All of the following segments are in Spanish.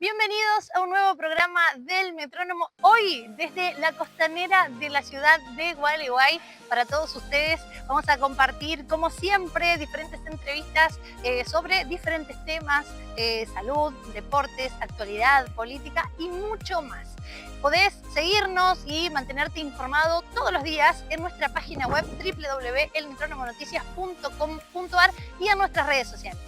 Bienvenidos a un nuevo programa del Metrónomo. Hoy, desde la costanera de la ciudad de Gualeguay, para todos ustedes vamos a compartir, como siempre, diferentes entrevistas sobre diferentes temas, salud, deportes, actualidad, política y mucho más. Podés seguirnos y mantenerte informado todos los días en nuestra página web www.elmetronomonoticias.com.ar y en nuestras redes sociales.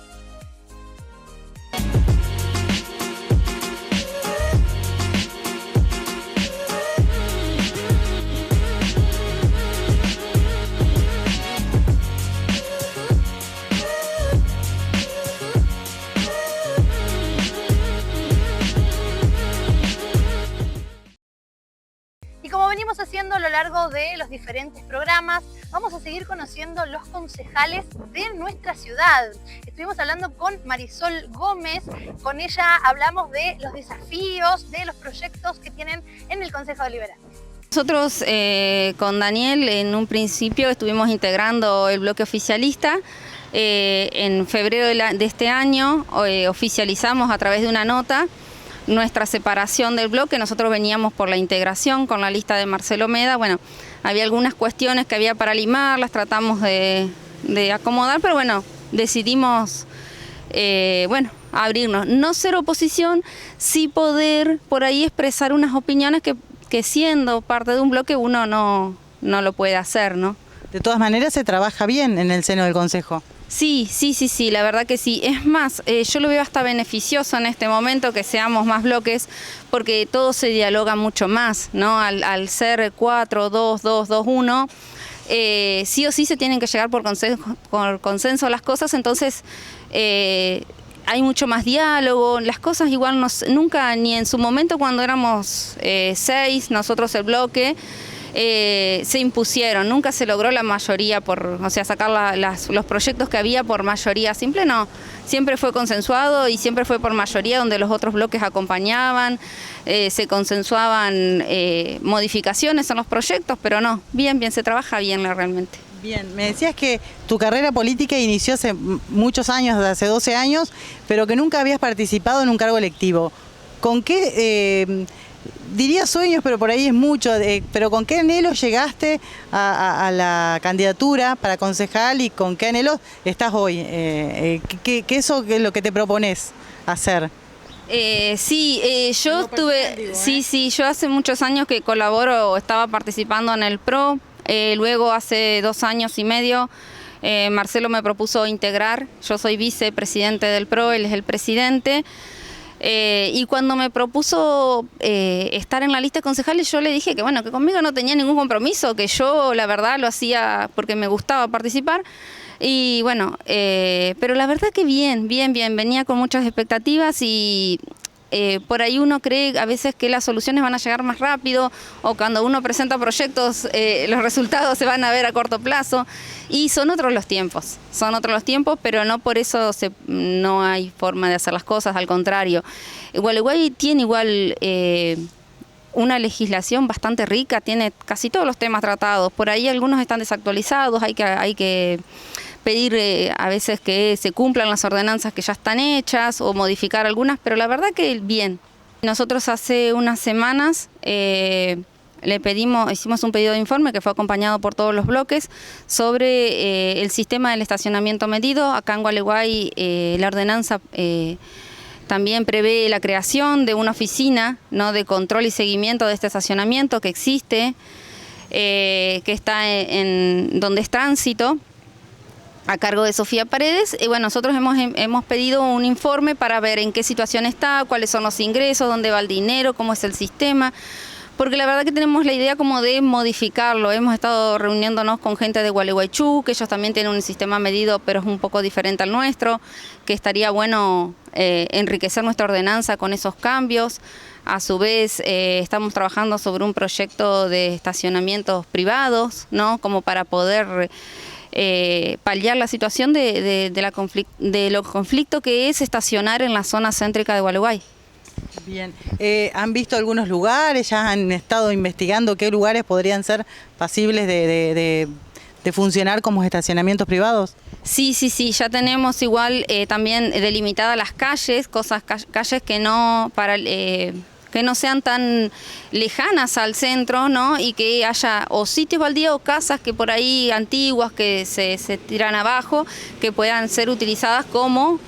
Como venimos haciendo a lo largo de los diferentes programas, vamos a seguir conociendo los concejales de nuestra ciudad. Estuvimos hablando con Marisol Gómez, con ella hablamos de los desafíos, de los proyectos que tienen en el Concejo Deliberante. Nosotros con Daniel en un principio estuvimos integrando el bloque oficialista. En febrero de este año oficializamos a través de una nota nuestra separación del bloque. Nosotros veníamos por la integración con la lista de Marcelo Meda. Bueno, había algunas cuestiones que había para limar, las tratamos de acomodar, pero bueno, decidimos abrirnos. No ser oposición, sí poder por ahí expresar unas opiniones que siendo parte de un bloque uno no lo puede hacer, ¿no? De todas maneras se trabaja bien en el seno del Consejo. Sí, la verdad que sí. Es más, yo lo veo hasta beneficioso en este momento que seamos más bloques, porque todo se dialoga mucho más, ¿no? Al ser 4, 2, 2, 2, 1, sí o sí se tienen que llegar por consenso las cosas, entonces hay mucho más diálogo, las cosas igual nunca, ni en su momento cuando éramos 6, nosotros el bloque, se impusieron, nunca se logró la mayoría, sacar los proyectos que había por mayoría simple, no, siempre fue consensuado y siempre fue por mayoría donde los otros bloques acompañaban, se consensuaban modificaciones en los proyectos, pero no, bien, se trabaja bien realmente. Bien, me decías que tu carrera política inició hace muchos años, hace 12 años, pero que nunca habías participado en un cargo electivo. ¿Con qué... diría sueños, pero por ahí es mucho, pero ¿con qué anhelo llegaste a la candidatura para concejal y con qué anhelo estás hoy? ¿Qué es lo que te propones hacer? Yo yo hace muchos años que colaboro, estaba participando en el PRO, luego hace 2 años y medio Marcelo me propuso integrar, yo soy vicepresidente del PRO, él es el presidente. Y cuando me propuso estar en la lista de concejales, yo le dije que bueno, que conmigo no tenía ningún compromiso, que yo la verdad lo hacía porque me gustaba participar. Y bueno, pero la verdad que bien, venía con muchas expectativas y por ahí uno cree a veces que las soluciones van a llegar más rápido o cuando uno presenta proyectos los resultados se van a ver a corto plazo y son otros los tiempos, pero no por eso no hay forma de hacer las cosas, al contrario. Gualeguay tiene una legislación bastante rica, tiene casi todos los temas tratados, por ahí algunos están desactualizados, hay que pedir a veces que se cumplan las ordenanzas que ya están hechas o modificar algunas, pero la verdad que bien. Nosotros hace unas semanas hicimos un pedido de informe que fue acompañado por todos los bloques sobre el sistema del estacionamiento medido. Acá en Gualeguay la ordenanza también prevé la creación de una oficina, ¿no?, de control y seguimiento de este estacionamiento que existe, que está donde es tránsito, a cargo de Sofía Paredes. Y bueno, nosotros hemos pedido un informe para ver en qué situación está, cuáles son los ingresos, dónde va el dinero, cómo es el sistema, porque la verdad que tenemos la idea como de modificarlo. Hemos estado reuniéndonos con gente de Gualeguaychú, que ellos también tienen un sistema medido, pero es un poco diferente al nuestro, que estaría bueno enriquecer nuestra ordenanza con esos cambios. A su vez, estamos trabajando sobre un proyecto de estacionamientos privados, ¿no?, como para poder paliar la situación de lo conflicto que es estacionar en la zona céntrica de Gualeguay. Bien, ¿han visto algunos lugares? ¿Ya han estado investigando qué lugares podrían ser pasibles de funcionar como estacionamientos privados? Sí, ya tenemos igual también delimitadas las calles, calles que no que no sean tan lejanas al centro, ¿no? Y que haya o sitios baldíos o casas que por ahí antiguas que se tiran abajo, que puedan ser utilizadas como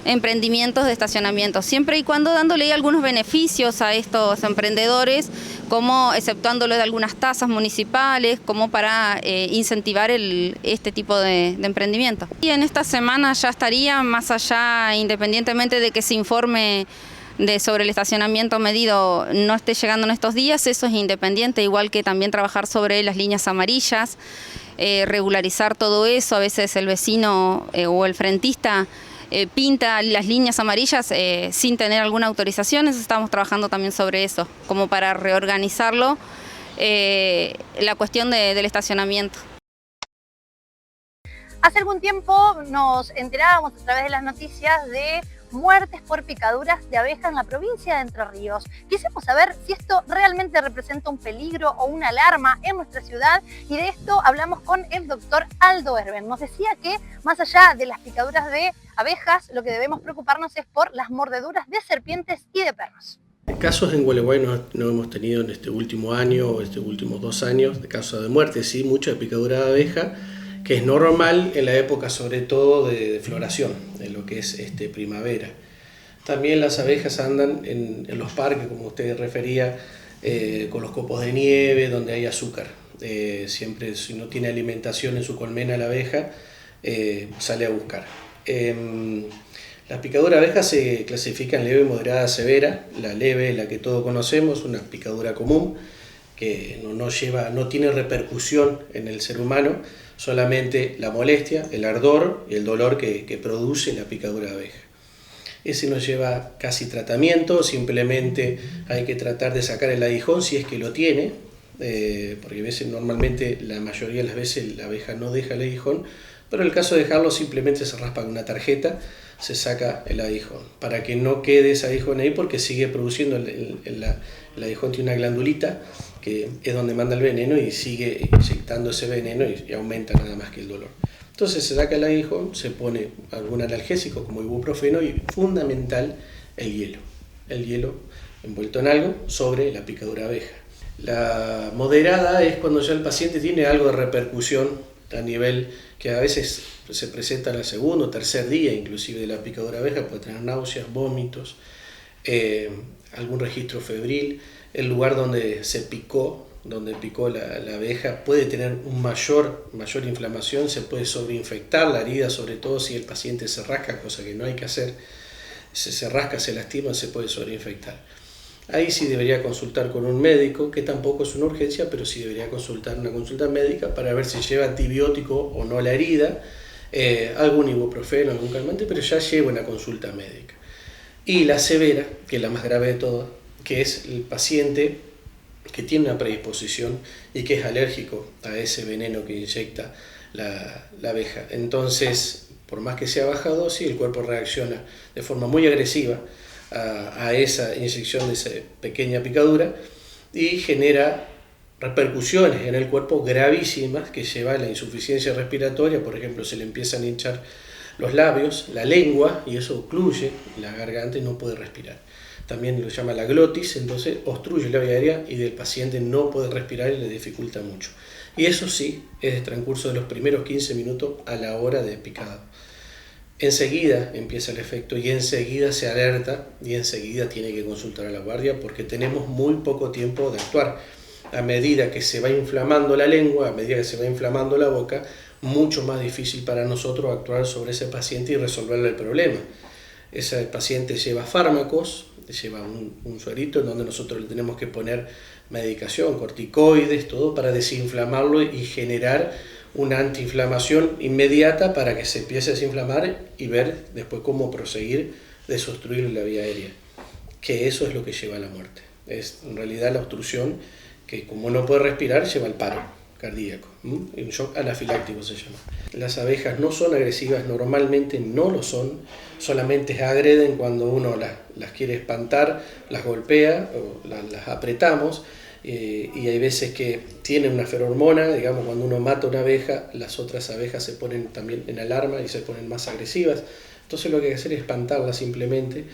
emprendimientos de estacionamiento, siempre y cuando dándole algunos beneficios a estos emprendedores, como exceptuándolo de algunas tasas municipales, como para incentivar este tipo de emprendimiento. Y en esta semana ya estaría, más allá, independientemente de que se informe sobre el estacionamiento medido no esté llegando en estos días, eso es independiente, igual que también trabajar sobre las líneas amarillas, regularizar todo eso. A veces el vecino o el frentista pinta las líneas amarillas sin tener alguna autorización. Estamos trabajando también sobre eso, como para reorganizarlo, la cuestión del estacionamiento. Hace algún tiempo nos enterábamos a través de las noticias de muertes por picaduras de abeja en la provincia de Entre Ríos. Quisimos saber si esto realmente representa un peligro o una alarma en nuestra ciudad, y de esto hablamos con el doctor Aldo Erben. Nos decía que más allá de las picaduras de abejas, lo que debemos preocuparnos es por las mordeduras de serpientes y de perros. Casos en Gualeguay no hemos tenido en este último año o estos últimos 2 años de casos de muerte, sí, mucho de picadura de abeja, que es normal en la época sobre todo de floración, en lo que es primavera. También las abejas andan en los parques, como usted refería, con los copos de nieve, donde hay azúcar. Siempre, si no tiene alimentación en su colmena la abeja, sale a buscar. La picadura de abeja se clasifica en leve, moderada, severa. La leve, la que todos conocemos, una picadura común, que no tiene repercusión en el ser humano, solamente la molestia, el ardor y el dolor que produce la picadura de abeja. Ese no lleva casi tratamiento, simplemente hay que tratar de sacar el aguijón si es que lo tiene, porque a veces, normalmente la mayoría de las veces la abeja no deja el aguijón, pero en el caso de dejarlo simplemente se raspa con una tarjeta, se saca el aguijón, para que no quede ese aguijón ahí, porque sigue produciendo, el aguijón tiene una glandulita que es donde manda el veneno y sigue inyectando ese veneno y aumenta nada más que el dolor. Entonces se saca el aguijón, se pone algún analgésico como ibuprofeno y fundamental el hielo envuelto en algo sobre la picadura de abeja. La moderada es cuando ya el paciente tiene algo de repercusión a nivel que a veces se presenta en el segundo o tercer día inclusive de la picadura de abeja, puede tener náuseas, vómitos, algún registro febril. El lugar donde picó la abeja puede tener mayor inflamación, se puede sobreinfectar la herida, sobre todo si el paciente se rasca, cosa que no hay que hacer. Si se rasca, se lastima, se puede sobreinfectar. Ahí sí debería consultar con un médico, que tampoco es una urgencia, pero sí debería consultar una consulta médica para ver si lleva antibiótico o no la herida, algún ibuprofeno, algún calmante, pero ya lleva una consulta médica. Y la severa, que es la más grave de todas, que es el paciente que tiene una predisposición y que es alérgico a ese veneno que inyecta la abeja. Entonces, por más que sea baja dosis, el cuerpo reacciona de forma muy agresiva a esa inyección de esa pequeña picadura y genera repercusiones en el cuerpo gravísimas que lleva a la insuficiencia respiratoria. Por ejemplo, se le empiezan a hinchar los labios, la lengua, y eso ocluye la garganta y no puede respirar. También lo llama la glotis, entonces obstruye la vía aérea y el paciente no puede respirar y le dificulta mucho. Y eso sí, es el transcurso de los primeros 15 minutos a la hora de picado. Enseguida empieza el efecto y enseguida se alerta y enseguida tiene que consultar a la guardia, porque tenemos muy poco tiempo de actuar. A medida que se va inflamando la lengua, a medida que se va inflamando la boca, mucho más difícil para nosotros actuar sobre ese paciente y resolverle el problema. Ese paciente lleva fármacos, lleva un suerito en donde nosotros le tenemos que poner medicación, corticoides, todo para desinflamarlo y generar una antiinflamación inmediata para que se empiece a desinflamar y ver después cómo proseguir desobstruir la vía aérea, que eso es lo que lleva a la muerte. Es en realidad la obstrucción que, como no puede respirar, lleva al paro cardíaco, un shock anafiláctico se llama. Las abejas no son agresivas, normalmente no lo son, solamente agreden cuando uno las quiere espantar, las golpea o las apretamos, y hay veces que tienen una feromona, digamos, cuando uno mata una abeja, las otras abejas se ponen también en alarma y se ponen más agresivas. Entonces lo que hay que hacer es espantarlas simplemente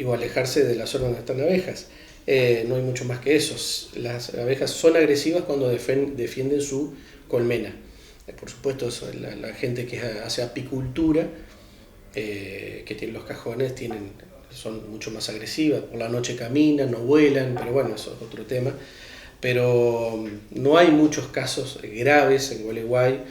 o alejarse de la zona donde están abejas. No hay mucho más que eso. Las abejas son agresivas cuando defienden su colmena. Por supuesto, la gente que hace apicultura, que tiene los cajones, son mucho más agresivas. Por la noche caminan, no vuelan, pero bueno, eso es otro tema. Pero no hay muchos casos graves en Gualeguay.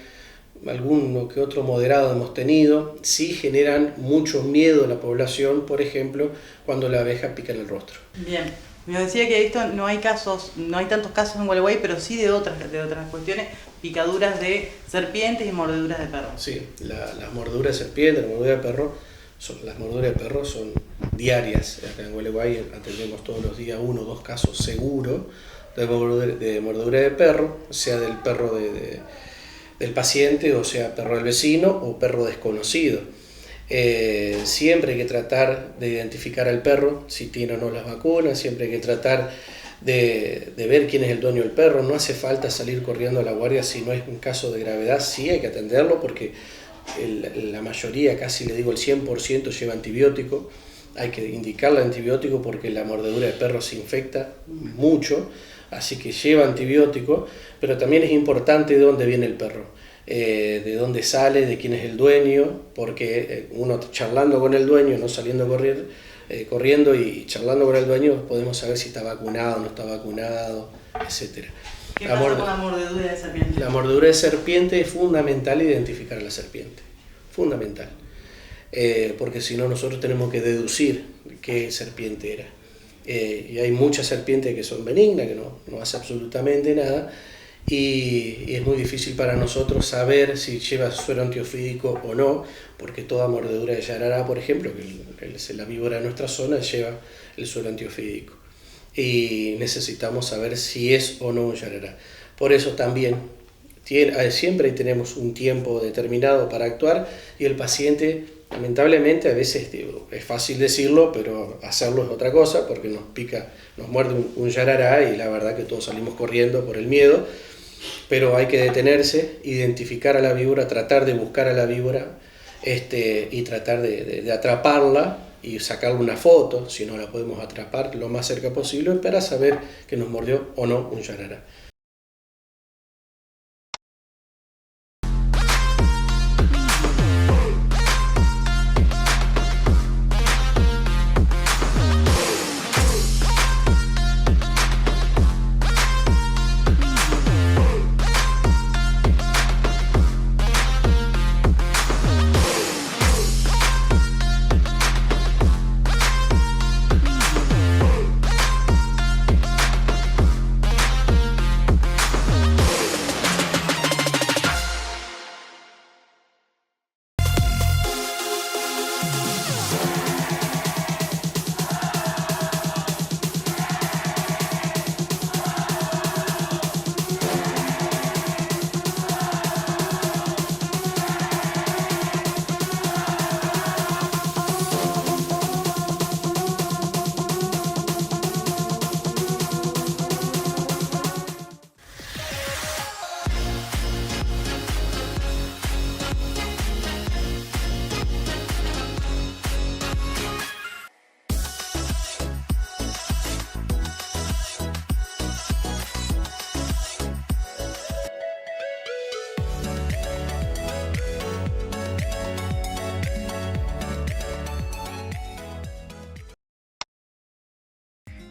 Alguno que otro moderado hemos tenido. Sí generan mucho miedo a la población, por ejemplo, cuando la abeja pica en el rostro. Bien. Me decía que esto no hay tantos casos en Gualeguay, pero sí de otras cuestiones, picaduras de serpientes y mordeduras de perro. Sí, las mordeduras de serpiente, las mordeduras de perro son diarias. Acá en Gualeguay atendemos todos los días 1 o 2 casos seguros de mordedura de perro, sea del perro del paciente, o sea perro del vecino o perro desconocido. Siempre hay que tratar de identificar al perro, si tiene o no las vacunas, siempre hay que tratar de ver quién es el dueño del perro. No hace falta salir corriendo a la guardia si no es un caso de gravedad, sí hay que atenderlo porque la mayoría, casi le digo el 100%, lleva antibiótico. Hay que indicarle antibiótico porque la mordedura de perro se infecta mucho, así que lleva antibiótico, pero también es importante de dónde viene el perro. De dónde sale, de quién es el dueño, porque uno charlando con el dueño, no saliendo corriendo y charlando con el dueño, podemos saber si está vacunado o no está vacunado, etc. ¿Qué pasa con la mordedura de serpiente? La mordedura de serpiente es fundamental identificar a la serpiente, fundamental, porque si no nosotros tenemos que deducir qué serpiente era. Y hay muchas serpientes que son benignas, que no hacen absolutamente nada, y es muy difícil para nosotros saber si lleva suero antiofídico o no, porque toda mordedura de yarará, por ejemplo, que es la víbora de nuestra zona, lleva el suero antiofídico. Y necesitamos saber si es o no un yarará. Por eso también siempre tenemos un tiempo determinado para actuar, y el paciente, lamentablemente, a veces es fácil decirlo, pero hacerlo es otra cosa, porque nos muerde un yarará y la verdad que todos salimos corriendo por el miedo. Pero hay que detenerse, identificar a la víbora, tratar de buscar a la víbora y tratar de atraparla y sacarle una foto, si no la podemos atrapar lo más cerca posible, para saber que nos mordió o no un yarará.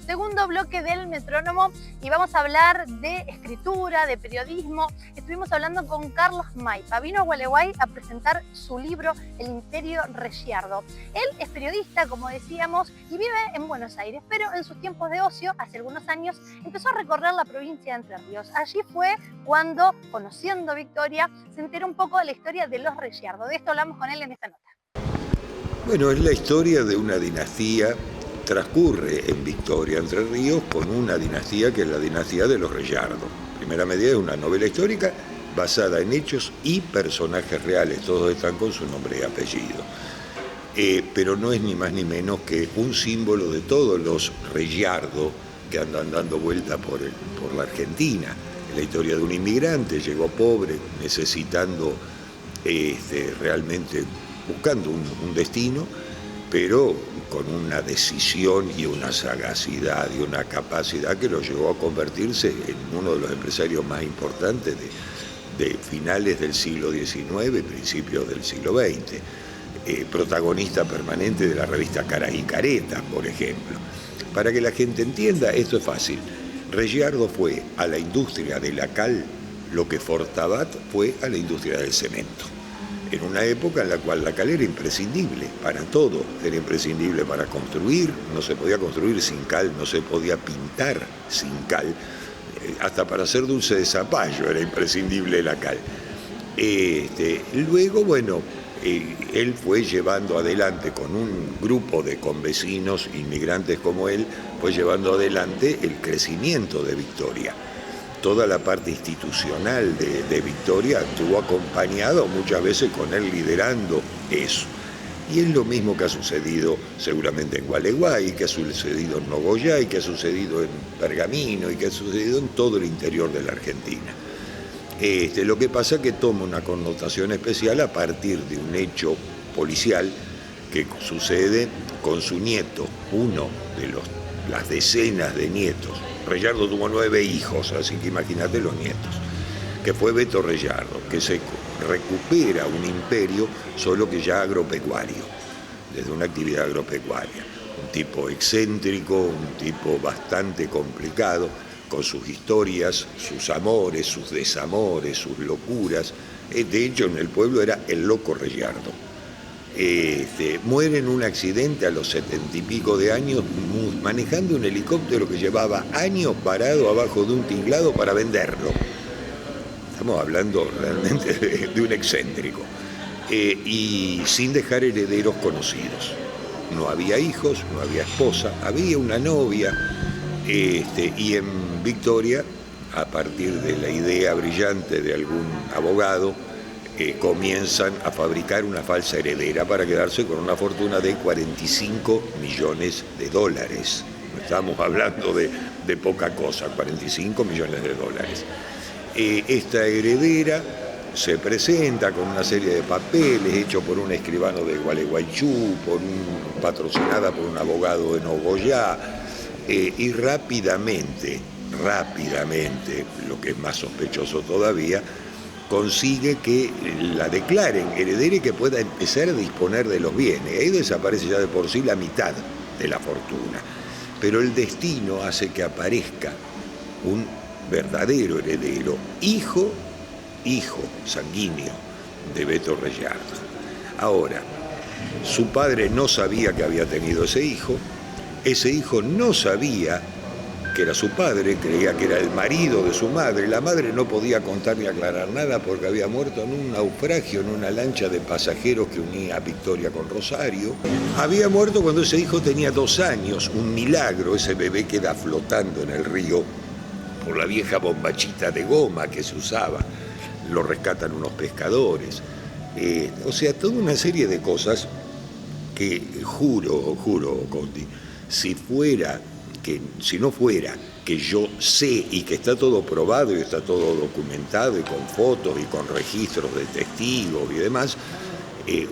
Segundo bloque del Metrónomo, y vamos a hablar de escritura, de periodismo. Estuvimos hablando con Carlos Maipa. Vino a Gualeguay a presentar su libro El Imperio Regiardo. Él es periodista, como decíamos, y vive en Buenos Aires, pero en sus tiempos de ocio, hace algunos años, empezó a recorrer la provincia de Entre Ríos. Allí fue cuando, conociendo Victoria, se enteró un poco de la historia de los Regiardo. De esto hablamos con él en esta nota. Bueno, es la historia de una dinastía. Transcurre en Victoria, Entre Ríos, con una dinastía que es la dinastía de los Regiardo. Primera medida es una novela histórica basada en hechos y personajes reales, todos están con su nombre y apellido. Pero no es ni más ni menos que un símbolo de todos los Regiardo que andan dando vuelta por la Argentina. Es la historia de un inmigrante, llegó pobre, necesitando realmente, buscando un destino, pero con una decisión y una sagacidad y una capacidad que lo llevó a convertirse en uno de los empresarios más importantes de finales del siglo XIX y principios del siglo XX. Protagonista permanente de la revista Caras y Caretas, por ejemplo. Para que la gente entienda, esto es fácil. Regiardo fue a la industria de la cal lo que Fortabat fue a la industria del cemento. En una época en la cual la cal era imprescindible para todo, era imprescindible para construir, no se podía construir sin cal, no se podía pintar sin cal, hasta para hacer dulce de zapallo era imprescindible la cal. Luego, bueno, él fue llevando adelante con un grupo de convecinos, inmigrantes como él, fue llevando adelante el crecimiento de Victoria. Toda la parte institucional de Victoria estuvo acompañado muchas veces con él liderando eso. Y es lo mismo que ha sucedido seguramente en Gualeguay, que ha sucedido en Nogoyá, que ha sucedido en Pergamino y que ha sucedido en todo el interior de la Argentina. Lo que pasa es que toma una connotación especial a partir de un hecho policial que sucede con su nieto, uno de las decenas de nietos. Regiardo tuvo 9 hijos, así que imagínate los nietos, que fue Beto Regiardo, que se recupera un imperio, solo que ya agropecuario, desde una actividad agropecuaria. Un tipo excéntrico, un tipo bastante complicado, con sus historias, sus amores, sus desamores, sus locuras. De hecho, en el pueblo era el loco Regiardo. Muere en un accidente a los 70 y pico de años manejando un helicóptero que llevaba años parado abajo de un tinglado para venderlo. Estamos hablando realmente de un excéntrico. Y sin dejar herederos conocidos. No había hijos, no había esposa, había una novia. Y en Victoria, a partir de la idea brillante de algún abogado, comienzan a fabricar una falsa heredera para quedarse con una fortuna de 45 millones de dólares. No estamos hablando de poca cosa, 45 millones de dólares. Esta heredera se presenta con una serie de papeles hechos por un escribano de Gualeguaychú, patrocinada por un abogado de Nogoyá, y rápidamente, lo que es más sospechoso todavía, consigue que la declaren heredera y que pueda empezar a disponer de los bienes. Ahí desaparece ya de por sí la mitad de la fortuna. Pero el destino hace que aparezca un verdadero heredero, hijo sanguíneo de Beto Regiardo. Ahora, su padre no sabía que había tenido ese hijo no sabía que era su padre, creía que era el marido de su madre. La madre no podía contar ni aclarar nada porque había muerto en un naufragio, en una lancha de pasajeros que unía a Victoria con Rosario. Había muerto cuando ese hijo tenía 2 años, un milagro, ese bebé queda flotando en el río por la vieja bombachita de goma que se usaba. Lo rescatan unos pescadores. O sea, toda una serie de cosas que juro, Conti, si no fuera que yo sé y que está todo probado y está todo documentado y con fotos y con registros de testigos y demás,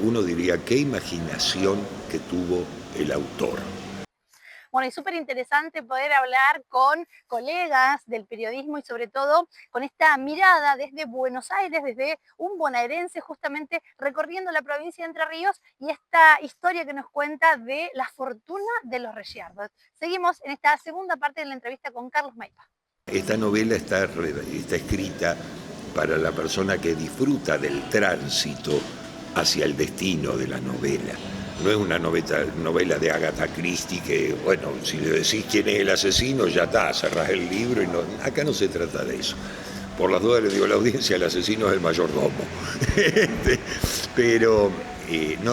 uno diría qué imaginación que tuvo el autor. Bueno, y súper interesante poder hablar con colegas del periodismo y sobre todo con esta mirada desde Buenos Aires, desde un bonaerense justamente recorriendo la provincia de Entre Ríos y esta historia que nos cuenta de la fortuna de los Regiardo. Seguimos en esta segunda parte de la entrevista con Carlos Maipa. Esta novela está escrita para la persona que disfruta del tránsito hacia el destino de la novela. No es una novela de Agatha Christie que, bueno, si le decís quién es el asesino, ya está, cerrás el libro. Acá no se trata de eso. Por las dudas le digo a la audiencia, el asesino es el mayordomo. Pero,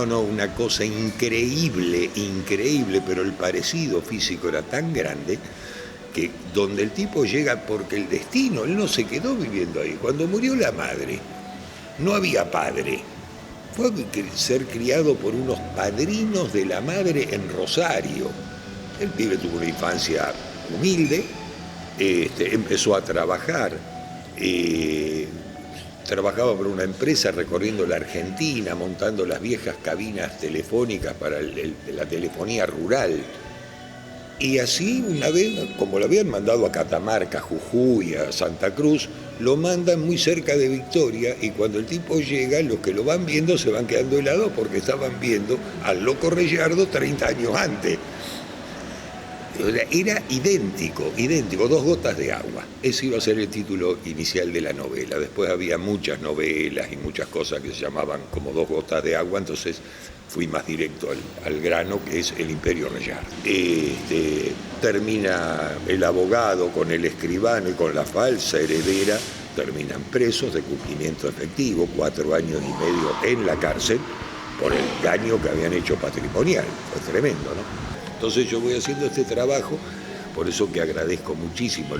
una cosa increíble, pero el parecido físico era tan grande que donde el tipo llega porque el destino, él no se quedó viviendo ahí. Cuando murió la madre, no había padre. Fue ser criado por unos padrinos de la madre en Rosario. El pibe tuvo una infancia humilde, empezó a trabajar, trabajaba por una empresa recorriendo la Argentina, montando las viejas cabinas telefónicas para la telefonía rural. Y así una vez, como lo habían mandado a Catamarca, Jujuy, a Santa Cruz, lo mandan muy cerca de Victoria, y cuando el tipo llega, los que lo van viendo se van quedando helados porque estaban viendo al loco Reyardo 30 años antes. O sea, era idéntico, 2 gotas de agua. Ese iba a ser el título inicial de la novela. Después había muchas novelas y muchas cosas que se llamaban como 2 gotas de agua, entonces fui más directo al grano, que es el Imperio Reyardo. Termina el abogado con el escribano y con la falsa heredera, terminan presos de cumplimiento efectivo, 4 años y medio en la cárcel por el daño que habían hecho patrimonial. Fue tremendo, ¿no? Entonces yo voy haciendo este trabajo, por eso que agradezco muchísimo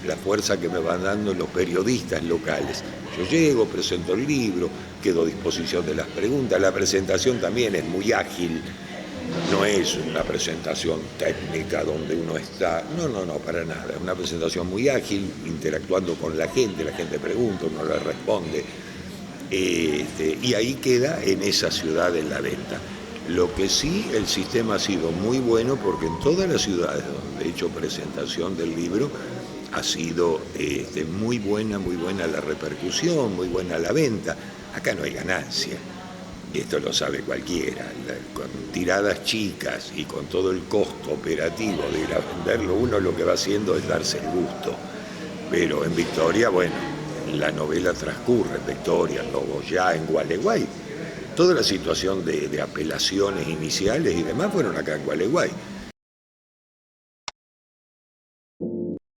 la fuerza que me van dando los periodistas locales. Yo llego, presento el libro, quedo a disposición de las preguntas. La presentación también es muy ágil, no es una presentación técnica donde uno está, no, para nada. Es una presentación muy ágil, interactuando con la gente pregunta, uno le responde, y ahí queda en esa ciudad en la venta. Lo que sí, el sistema ha sido muy bueno, porque en todas las ciudades donde he hecho presentación del libro ha sido muy buena la repercusión, muy buena la venta. Acá no hay ganancia, y esto lo sabe cualquiera. Con tiradas chicas y con todo el costo operativo de ir a venderlo, uno lo que va haciendo es darse el gusto. Pero en Victoria, bueno, la novela transcurre en Victoria, en Nogoyá, en Gualeguay. Toda la situación de apelaciones iniciales y demás fueron acá en Gualeguay.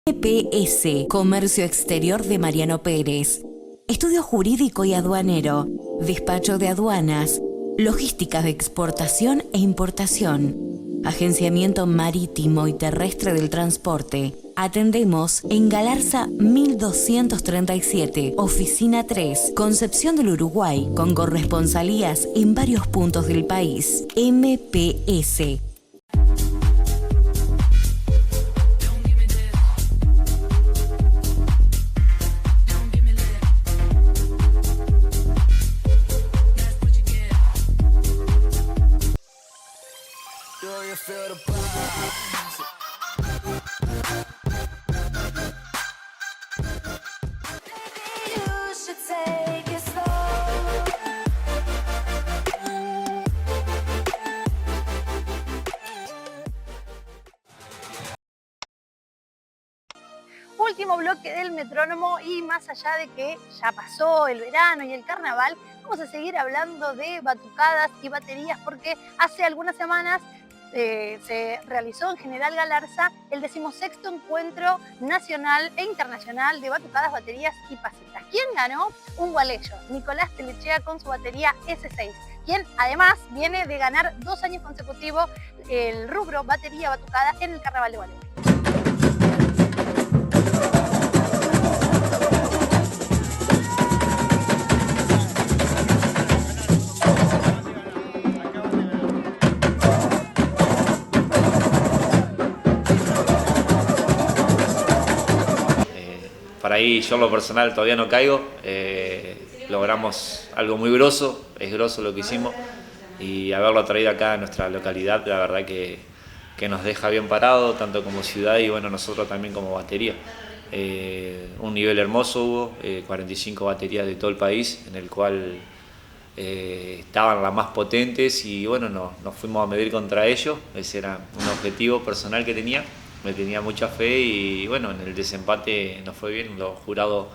EPS, Comercio Exterior de Mariano Pérez. Estudio jurídico y aduanero. Despacho de aduanas. Logísticas de exportación e importación. Agenciamiento marítimo y terrestre del transporte. Atendemos en Galarza 1237, Oficina 3, Concepción del Uruguay, con corresponsalías en varios puntos del país. MPS. Último bloque del Metrónomo, y más allá de que ya pasó el verano y el carnaval, vamos a seguir hablando de batucadas y baterías, porque hace algunas semanas se realizó en General Galarza el 16º Encuentro Nacional e Internacional de Batucadas, Baterías y Pasitas. ¿Quién ganó? Un gualeyo, Nicolás Telechea, con su batería S6, quien además viene de ganar 2 años consecutivos el rubro batería batucada en el Carnaval de Gualeguay. Para ahí yo en lo personal todavía no caigo, logramos algo muy grosso, es grosso lo que hicimos, y haberlo traído acá a nuestra localidad, la verdad que nos deja bien parado, tanto como ciudad y bueno, nosotros también como batería. Un nivel hermoso hubo, 45 baterías de todo el país, en el cual estaban las más potentes, y bueno, nos fuimos a medir contra ellos. Ese era un objetivo personal que tenía. Me tenía mucha fe, y bueno, en el desempate nos fue bien, los jurados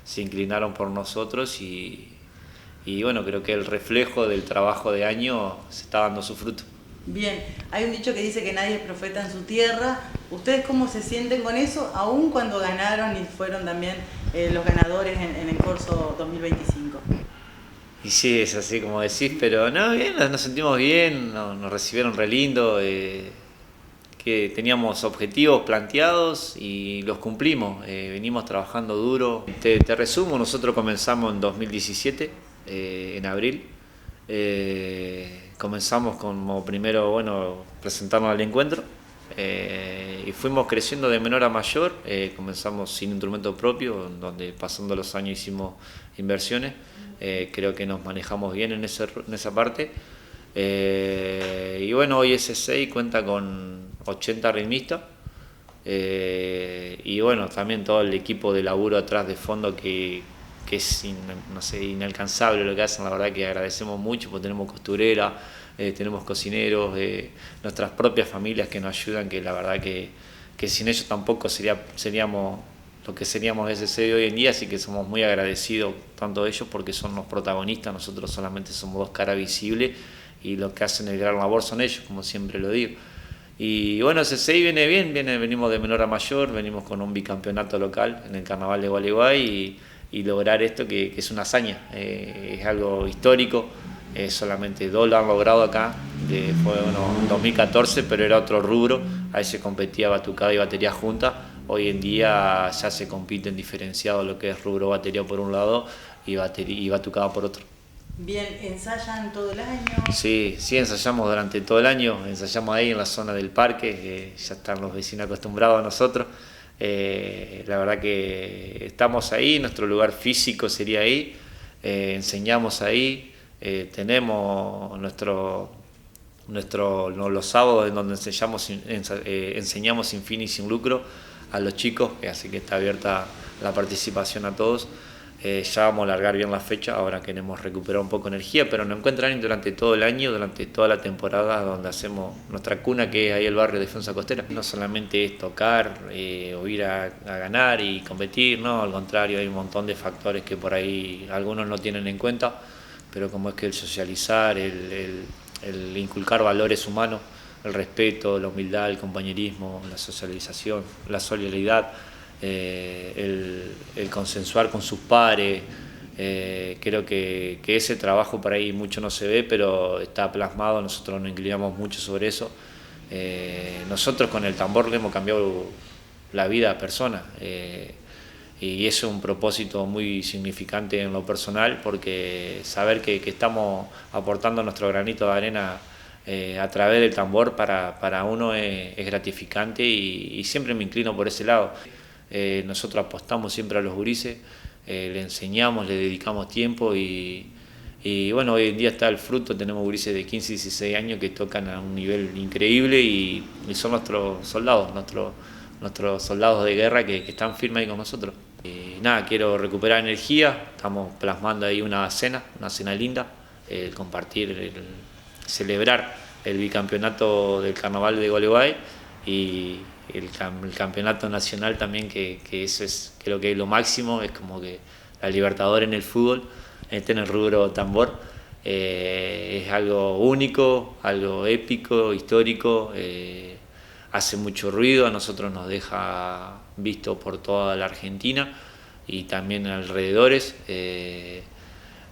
se inclinaron por nosotros, y bueno, creo que el reflejo del trabajo de año se está dando su fruto. Bien, hay un dicho que dice que nadie es profeta en su tierra. ¿Ustedes cómo se sienten con eso, aún cuando ganaron y fueron también los ganadores en el Corso 2025? Y sí, es así como decís, pero no, bien, nos sentimos bien, nos recibieron re lindo, que teníamos objetivos planteados y los cumplimos, venimos trabajando duro. Te resumo, nosotros comenzamos en 2017, en abril. Comenzamos como primero, bueno, presentarnos al encuentro, Y fuimos creciendo de menor a mayor, comenzamos sin instrumento propio, donde pasando los años hicimos inversiones. Creo que nos manejamos bien en esa parte. Y bueno, hoy S6 cuenta con 80 ritmistas. Y bueno, también todo el equipo de laburo atrás de fondo que es inalcanzable lo que hacen. La verdad que agradecemos mucho, porque tenemos costurera, tenemos cocineros, nuestras propias familias que nos ayudan, que la verdad que sin ellos tampoco seríamos lo que seríamos S6 de hoy en día, así que somos muy agradecidos tanto de ellos porque son los protagonistas. Nosotros solamente somos dos caras visibles y los que hacen el gran labor son ellos, como siempre lo digo. Y bueno, S6 viene bien, venimos de menor a mayor, venimos con un bicampeonato local en el Carnaval de Gualeguay y lograr esto que es una hazaña, es algo histórico. Solamente dos lo han logrado acá, fue en 2014, pero era otro rubro, ahí se competía batucada y batería juntas. Hoy en día ya se compiten diferenciado lo que es rubro batería por un lado y batucada por otro. Bien, ¿ensayan todo el año? Sí, ensayamos durante todo el año, ensayamos ahí en la zona del parque, ya están los vecinos acostumbrados a nosotros. La verdad que estamos ahí, nuestro lugar físico sería ahí, enseñamos ahí. Tenemos los sábados en donde enseñamos sin fin y sin lucro a los chicos, así que está abierta la participación a todos. Ya vamos a alargar bien la fecha, ahora queremos recuperar un poco de energía, pero nos encuentran durante todo el año, durante toda la temporada, donde hacemos nuestra cuna, que es ahí el barrio de Defensa Costera. No solamente es tocar o ir a ganar y competir, no, al contrario, hay un montón de factores que por ahí algunos no tienen en cuenta, pero como es que el socializar, el inculcar valores humanos, el respeto, la humildad, el compañerismo, la socialización, la solidaridad, el consensuar con sus pares, creo que ese trabajo por ahí mucho no se ve, pero está plasmado, nosotros nos inclinamos mucho sobre eso. Nosotros con el tambor le hemos cambiado la vida a personas, y eso es un propósito muy significante en lo personal, porque saber que estamos aportando nuestro granito de arena a través del tambor para uno es gratificante, y siempre me inclino por ese lado. Nosotros apostamos siempre a los gurises, le enseñamos, le dedicamos tiempo y bueno, hoy en día está el fruto. Tenemos gurises de 15 y 16 años que tocan a un nivel increíble y son nuestros soldados, nuestros soldados de guerra que están firmes ahí con nosotros. Nada, quiero recuperar energía, estamos plasmando ahí una cena linda, compartir, celebrar el bicampeonato del Carnaval de Gualeguay y el campeonato nacional también, que eso es, creo que es lo máximo, es como que la Libertadores en el fútbol, en el rubro tambor, es algo único, algo épico, histórico, hace mucho ruido, a nosotros nos deja visto por toda la Argentina y también alrededores,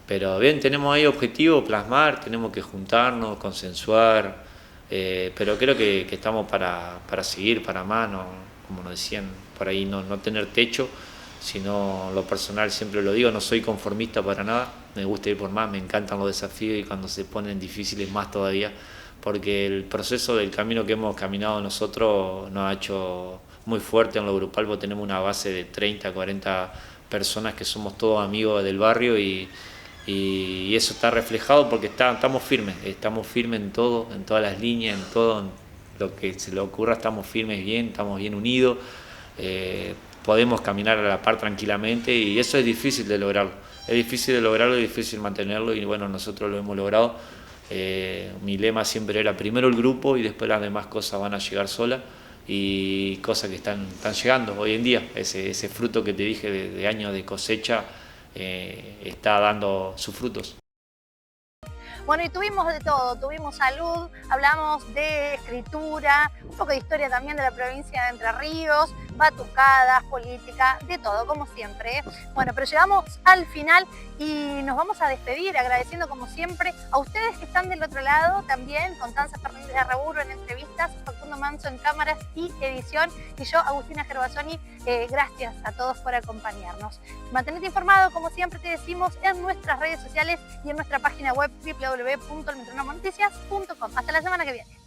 pero bien, tenemos ahí objetivo, plasmar, tenemos que juntarnos, consensuar, pero creo que estamos para seguir, para más, no, como nos decían por ahí, no tener techo, sino lo personal, siempre lo digo, no soy conformista para nada, me gusta ir por más, me encantan los desafíos y cuando se ponen difíciles más todavía, porque el proceso del camino que hemos caminado nosotros nos ha hecho muy fuerte en lo grupal, porque tenemos una base de 30, 40 personas que somos todos amigos del barrio y eso está reflejado porque estamos firmes en todo, en todas las líneas, en todo en lo que se le ocurra, estamos firmes bien, estamos bien unidos, podemos caminar a la par tranquilamente y eso es difícil de lograrlo, es difícil mantenerlo y bueno, nosotros lo hemos logrado. Mi lema siempre era primero el grupo y después las demás cosas van a llegar solas y cosas que están llegando hoy en día, ese fruto que te dije de años de cosecha está dando sus frutos. Bueno, y tuvimos de todo, tuvimos salud, hablamos de escritura, un poco de historia también de la provincia de Entre Ríos, batucadas, política, de todo, como siempre. Bueno, pero llegamos al final y nos vamos a despedir agradeciendo como siempre a ustedes que están del otro lado también, Constanza Fernández de Arreburo en entrevistas, Facundo Manso en cámaras y edición, y yo, Agustina Gervasoni. Gracias a todos por acompañarnos. Mantenete informado, como siempre te decimos, en nuestras redes sociales y en nuestra página web www.elmetronomonoticias.com. Hasta la semana que viene.